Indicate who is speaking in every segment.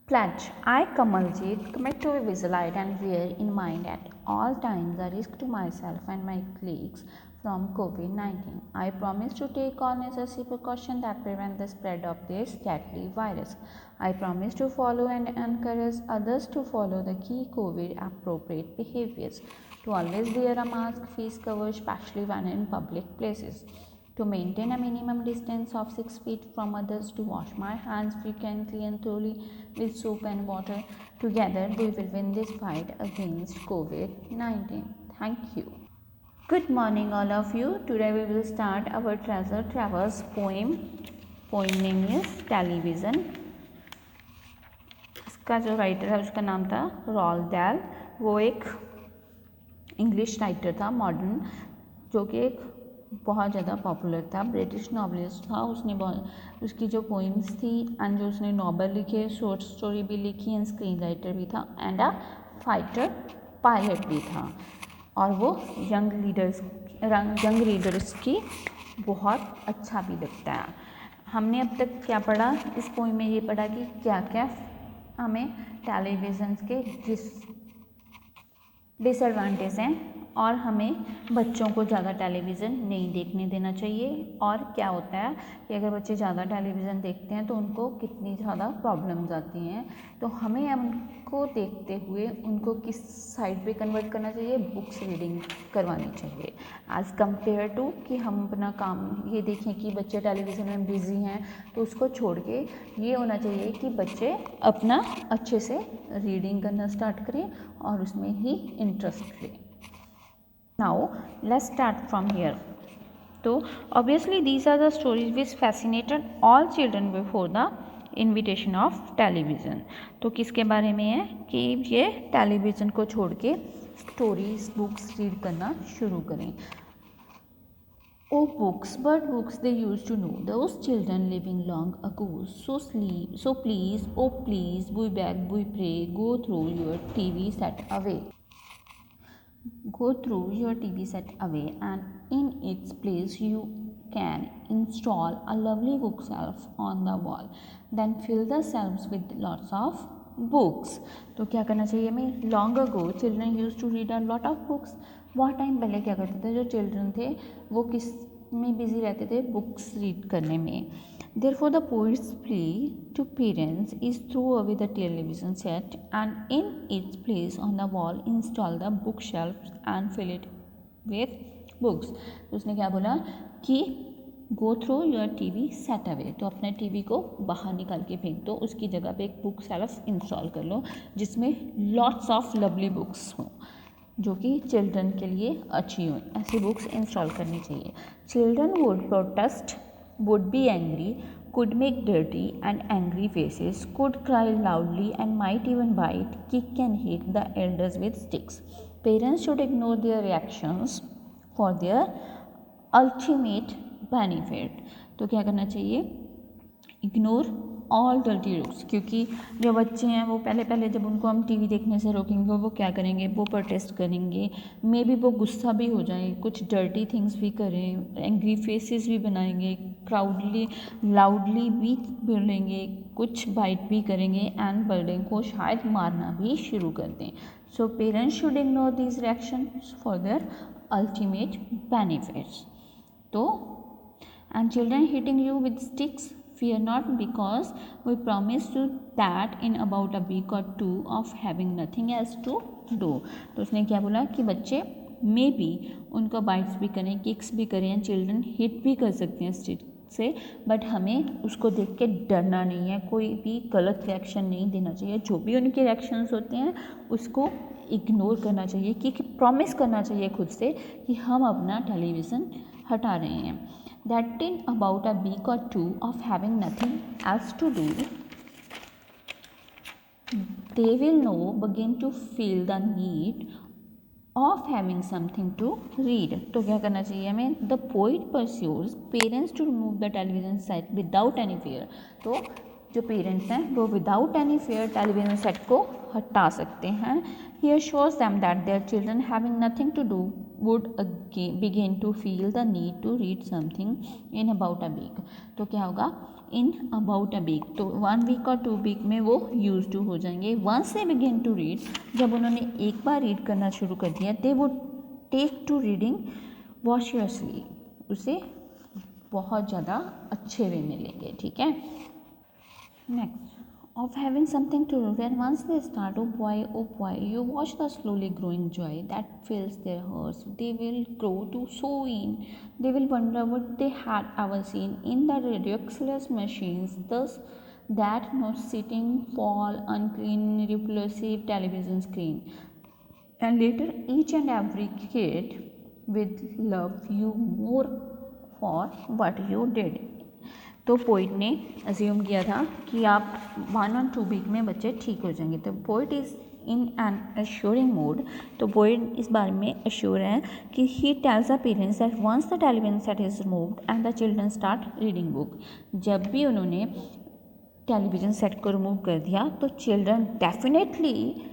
Speaker 1: Pledge. I, Kamaljeet, commit to be vigilant and bear in mind at all times the risk to myself and my colleagues from COVID-19. I promise to take all necessary precautions that prevent the spread of this deadly virus. I promise to follow and encourage others to follow the key COVID appropriate behaviors, to always wear a mask, face cover, especially when in public places, to maintain a minimum distance of 6 feet from others, to wash my hands frequently and thoroughly with soap and water. Together, we will win this fight against COVID-19. Thank you. Good morning, all of you. Today, we will start our Treasure Travers poem. Poem name is Television. इसका जो writer है उसका नाम था रॉल्ड दाhl. वो एक English writer था modern, जो कि एक बहुत ज़्यादा पॉपुलर था, ब्रिटिश नॉवलिस्ट था. उसने बहुत उसकी जो पोइम्स थी एंड जो उसने नॉवल लिखे, शॉर्ट स्टोरी भी लिखी एंड स्क्रीन राइटर भी था एंड अ फाइटर पायलट भी था. और वो यंग रीडर्स की बहुत अच्छा भी लगता है. हमने अब तक क्या पढ़ा इस पोइम में? ये पढ़ा कि क्या क्या हमें टेलीविज़न के डिसएडवांटेज हैं और हमें बच्चों को ज़्यादा टेलीविज़न नहीं देखने देना चाहिए. और क्या होता है कि अगर बच्चे ज़्यादा टेलीविज़न देखते हैं तो उनको कितनी ज़्यादा प्रॉब्लम्स आती हैं. तो हमें उनको देखते हुए उनको किस साइड पे कन्वर्ट करना चाहिए? बुक्स रीडिंग करवानी चाहिए एज़ कम्पेयर टू कि हम अपना काम ये देखें कि बच्चे टेलीविज़न में बिज़ी हैं, तो उसको छोड़ के ये होना चाहिए कि बच्चे अपना अच्छे से रीडिंग करना स्टार्ट करें और उसमें ही इंटरेस्ट लें. Now let's start from here. So obviously these are the stories which fascinated all children before the invitation of television. तो किसके बारे में है कि ये टेलीविज़न को छोड़ के स्टोरीज बुक्स रीड करना शुरू करें. Oh books, what books they used to know, those children living long ago. So please, oh please, we beg, we pray, go through your TV set away. Go through your TV set away, and in its place you can install a lovely bookshelf on the wall. Then fill the shelves with lots of books. तो क्या करना चाहिए हमें? Long ago children use to read a lot of books. बहुत time पहले क्या करते थे जो चिल्ड्रन थे वो किस में बिजी रहते थे? बुक्स रीड करने में. Therefore, the poet's plea to parents is throw away the television set and in its place on the wall install the bookshelf and fill it with books. तो उसने क्या बोला कि go through your TV set away. तो अपने TV को बाहर निकाल के फेंक दो, उसकी जगह पे एक बुक शेल्फ इंस्टॉल कर लो जिसमें लॉट्स ऑफ लवली बुक्स हों जो कि चिल्ड्रन के लिए अच्छी हो. ऐसी बुक्स इंस्टॉल करनी चाहिए. Children would protest, would be angry, could make dirty and angry faces, could cry loudly and might even bite, kick and hit the elders with sticks. Parents should ignore their reactions for their ultimate benefit. तो क्या करना चाहिए? Ignore all dirty looks. क्योंकि जो बच्चे हैं वो पहले जब उनको हम टीवी देखने से रोकेंगे वो क्या करेंगे? वो प्रोटेस्ट करेंगे, मे बी वो गुस्सा भी हो जाए, कुछ डर्टी थिंग्स भी करें, एंग्री फेसेस भी बनाएंगे, लाउडली भी बोलेंगे, कुछ बाइट भी करेंगे एंड बर्डे को शायद मारना भी शुरू कर दें. So parents should ignore these reactions for their ultimate benefits. तो and children hitting you with sticks, fear not, because we promise you that in about a week or two of having nothing else to do. तो उसने क्या बोला कि बच्चे may be उनको bytes भी करें, किक्स भी करें, चिल्ड्रन हिट भी कर सकते हैं स्टिक से, बट हमें उसको देख के डरना नहीं है, कोई भी गलत रिएक्शन नहीं देना चाहिए. जो भी उनके रिएक्शंस होते हैं उसको इग्नोर करना चाहिए, कि प्रॉमिस करना चाहिए खुद से कि हम अपना टेलीविज़न हटा रहे हैं. That in about a week or two of having nothing else to do, they will now begin to feel the need of having something to read. तो क्या करना चाहिए हमें? The poet pursues parents to remove the television set without any fear. तो जो parents हैं वो without any fair television set को हटा सकते हैं. Here shows them that their children having nothing to do would again begin to feel the need to read something in about a week. तो क्या होगा? इन अबाउट अ वीक, तो 1 week और 2 week में वो यूज टू हो जाएंगे। Once they begin to read, जब उन्होंने एक बार रीड करना शुरू कर दिया, they would take to reading voraciously, उसे बहुत ज़्यादा अच्छे वे में लेंगे, ठीक है। Next, of having something to do, when once they start, oh boy, you watch the slowly growing joy that fills their hearts. They will grow to so in, they will wonder what they had ever seen in the ridiculous machines, thus that not sitting, fall, unclean, repulsive television screen. And later each and every kid will love you more for what you did. तो poet ने assume किया था कि आप 1 और 2 week में बच्चे ठीक हो जाएंगे। तो poet is in an assuring mode, तो पोइट इस बारे में अश्योर है कि he tells the parents that once the television set is removed and the children start reading book, जब भी उन्होंने टेलीविज़न सेट को रिमूव कर दिया तो चिल्ड्रन डेफिनेटली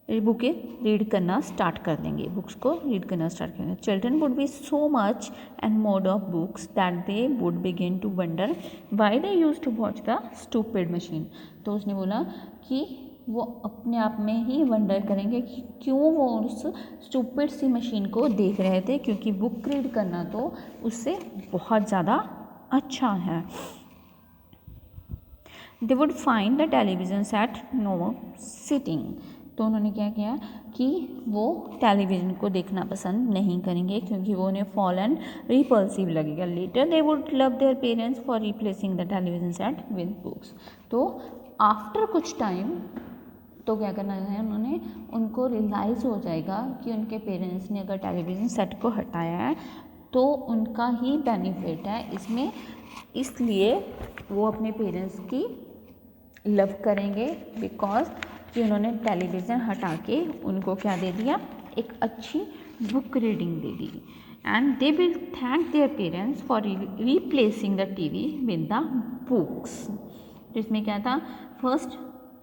Speaker 1: बुकें रीड करना स्टार्ट कर देंगे, बुक्स को रीड करना स्टार्ट करेंगे। Children would be so much and mode of books that they would begin to wonder why they use to watch the stupid machine. तो उसने बोला कि वो अपने आप में ही वंडर करेंगे कि क्यों वो उस स्टूपिड सी मशीन को देख रहे थे, क्योंकि बुक रीड करना तो उससे बहुत ज़्यादा अच्छा है। They would find the television set no sitting, तो उन्होंने क्या किया कि वो टेलीविज़न को देखना पसंद नहीं करेंगे क्योंकि वो उन्हें फॉलन रिपल्सिव लगेगा। Later they would love their parents for replacing the television set with books. तो आफ्टर कुछ टाइम तो क्या करना है, उन्होंने उनको रियलाइज़ हो जाएगा कि उनके पेरेंट्स ने अगर टेलीविज़न सेट को हटाया है तो उनका ही बेनिफिट है इसमें, इसलिए वो अपने पेरेंट्स की लव करेंगे बिकॉज कि उन्होंने टेलीविज़न हटा के उनको क्या दे दिया, एक अच्छी book reading they the. And they will thank there parents for replacing the TV with the books. तो इसमें क्या था, फर्स्ट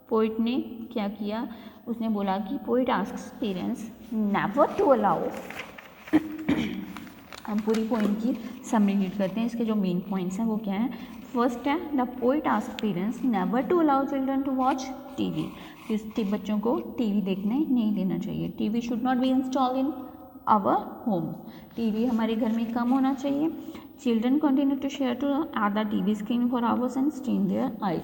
Speaker 1: पोइट ने क्या किया, उसने बोला कि poet asks parents never to allow, हम पूरी पोइम की समरी रीड करते हैं, इसके जो मेन पॉइंट्स हैं वो क्या हैं। फर्स्ट है, the poet ask parents never to allow children to watch TV, कि बच्चों को टीवी देखने नहीं देना चाहिए। TV should not be install in our home, TV हमारे घर में कम होना चाहिए। Children continue to share to at the TV screen for hours and strain their eyes.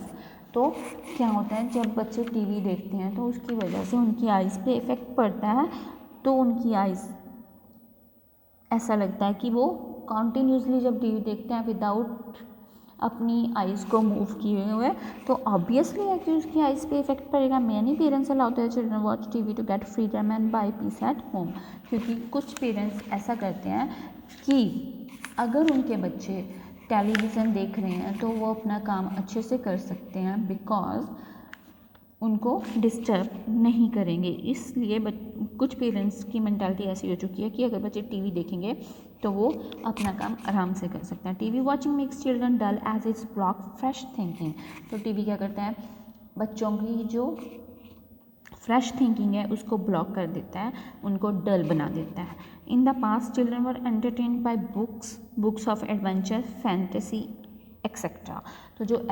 Speaker 1: तो क्या होता है, जब बच्चे टीवी देखते हैं तो उसकी वजह से उनकी आइज़ पे इफ़ेक्ट पड़ता है, तो उनकी आइज़ ऐसा लगता है कि वो कॉन्टीन्यूसली जब टीवी देखते हैं विदाउट अपनी आइज़ को मूव किए हुए, तो ऑब्वियसली है कि उसकी आइज़ पे इफेक्ट पड़ेगा। Many parents allow their children watch TV to get freedom and buy peace at home, क्योंकि कुछ पेरेंट्स ऐसा करते हैं कि अगर उनके बच्चे टेलीविज़न देख रहे हैं तो वो अपना काम अच्छे से कर सकते हैं बिकॉज उनको डिस्टर्ब नहीं करेंगे। इसलिए कुछ पेरेंट्स की मेंटालिटी ऐसी हो चुकी है कि अगर बच्चे टीवी देखेंगे तो वो अपना काम आराम से कर सकते हैं। TV watching makes children dull as it's block fresh thinking. तो टीवी क्या करता है, बच्चों की जो फ्रेश थिंकिंग है उसको ब्लॉक कर देता है, उनको डल बना देता है। In the past children were entertained by books of adventure, fantasy etcetera. तो जो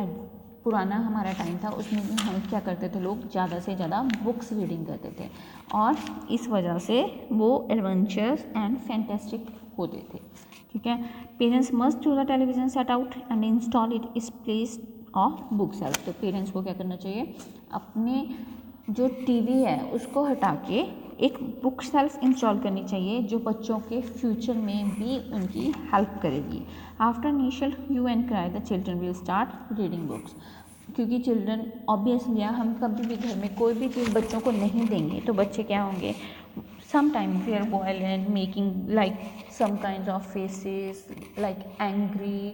Speaker 1: पुराना हमारा टाइम था उसमें हम क्या करते थे, लोग ज़्यादा से ज़्यादा बुक्स रीडिंग करते थे और इस वजह से वो एडवेंचर्स एंड फैंटेस्टिक होते थे, ठीक है। Parents must throw the television set out and install it is place of book shelf. तो पेरेंट्स को क्या करना चाहिए, अपने जो टीवी है उसको हटा के एक बुक सेल्फ इंस्टॉल करनी चाहिए जो बच्चों के फ्यूचर में भी उनकी हेल्प करेगी। After initial hue and cry the children will start reading books, क्योंकि चिल्ड्रन ऑब्वियसली हम कभी भी घर में कोई भी चीज़ बच्चों को नहीं देंगे तो बच्चे क्या होंगे, sometimes they are violent, making like some kinds of faces like angry।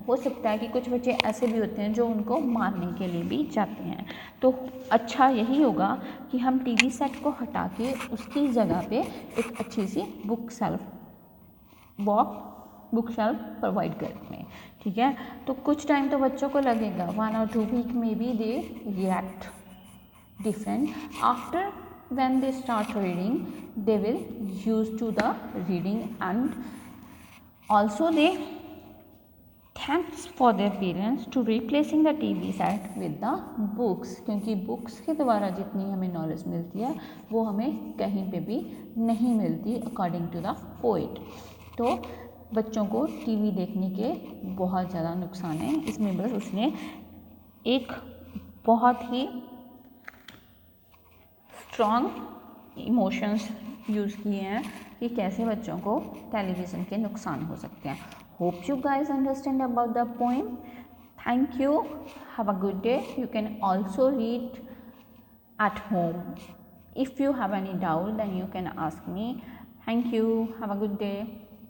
Speaker 1: हो सकता है कि कुछ बच्चे ऐसे भी होते हैं जो उनको मारने के लिए भी जाते हैं। तो अच्छा यही होगा कि हम टीवी सेट को हटा के उसकी जगह पे एक अच्छी सी बुक सेल्फ प्रोवाइड करते हैं, ठीक है। तो कुछ टाइम तो बच्चों को लगेगा, 1 or 2 week may be they react different. After when they start reading they will used to the reading and also they thanks for their parents to replacing the TV set with the books, क्योंकि books के द्वारा जितनी हमें knowledge मिलती है वो हमें कहीं पे भी नहीं मिलती अकॉर्डिंग टू द पोइट। तो बच्चों को टीवी देखने के बहुत ज़्यादा नुकसान हैं। इसमें बस उसने एक बहुत ही स्ट्रॉन्ग इमोशंस यूज़ किए हैं कि कैसे बच्चों को टेलीविज़न के नुकसान हो सकते हैं। Hope you guys understand about the poem. Thank you, have a good day. You can also read at home. If you have any doubt, then you can ask me. Thank you, have a good day.